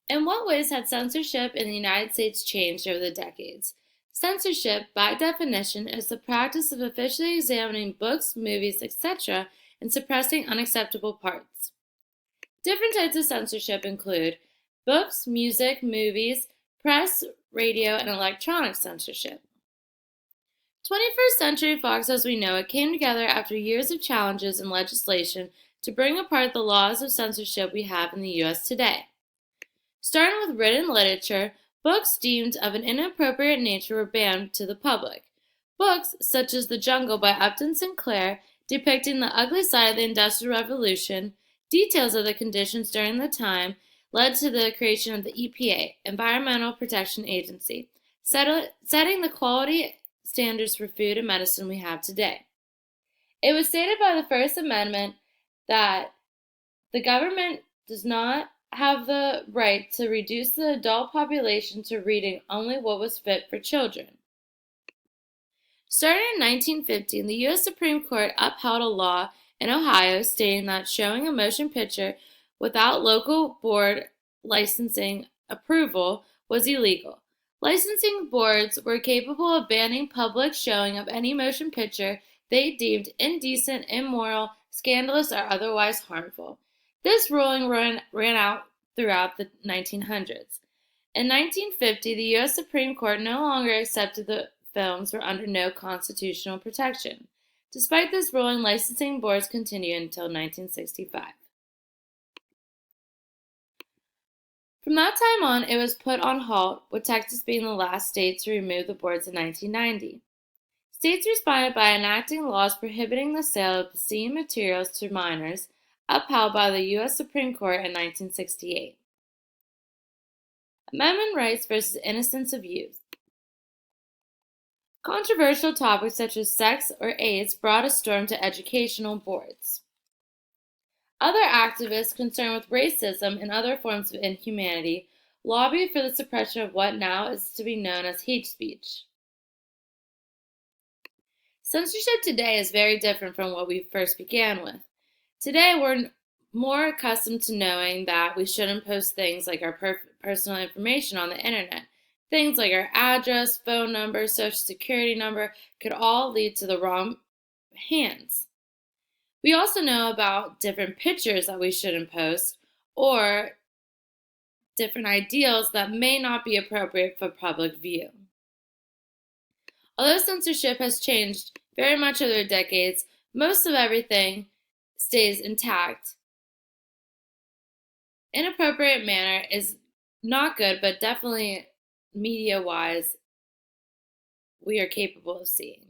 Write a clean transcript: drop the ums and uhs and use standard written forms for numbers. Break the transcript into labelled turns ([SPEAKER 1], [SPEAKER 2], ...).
[SPEAKER 1] In what ways had censorship in the United States changed over the decades? Censorship, by definition, is the practice of officially examining books, movies, etc., and suppressing unacceptable parts. Different types of censorship include books, music, movies, press, radio, and electronic censorship. 21st Century Fox as we know it came together after years of challenges and legislation to bring apart the laws of censorship we have in the U.S. today. Starting with written literature, books deemed of an inappropriate nature were banned to the public. Books such as The Jungle by Upton Sinclair, depicting the ugly side of the Industrial Revolution, details of the conditions during the time, led to the creation of the EPA, Environmental Protection Agency, setting the quality standards for food and medicine we have today. It was stated by the First Amendment that the government does not have the right to reduce the adult population to reading only what was fit for children. Starting in 1950, the U.S. Supreme Court upheld a law in Ohio stating that showing a motion picture without local board licensing approval was illegal. Licensing boards were capable of banning public showing of any motion picture they deemed indecent, immoral, scandalous, or otherwise harmful. This ruling ran out throughout the 1900s. In 1950, the U.S. Supreme Court no longer accepted the films were under no constitutional protection. Despite this ruling, licensing boards continued until 1965. From that time on, it was put on halt, with Texas being the last state to remove the boards in 1990. States responded by enacting laws prohibiting the sale of obscene materials to minors, upheld by the U.S. Supreme Court in 1968. Amendment rights versus innocence of youth. Controversial topics such as sex or AIDS brought a storm to educational boards. Other activists concerned with racism and other forms of inhumanity lobbied for the suppression of what now is to be known as hate speech. Censorship today is very different from what we first began with. Today, we're more accustomed to knowing that we shouldn't post things like our personal information on the internet. Things like our address, phone number, social security number could all lead to the wrong hands. We also know about different pictures that we shouldn't post or different ideals that may not be appropriate for public view. Although censorship has changed very much over the decades, most of everything stays intact. Inappropriate manner is not good, but definitely media-wise, we are capable of seeing.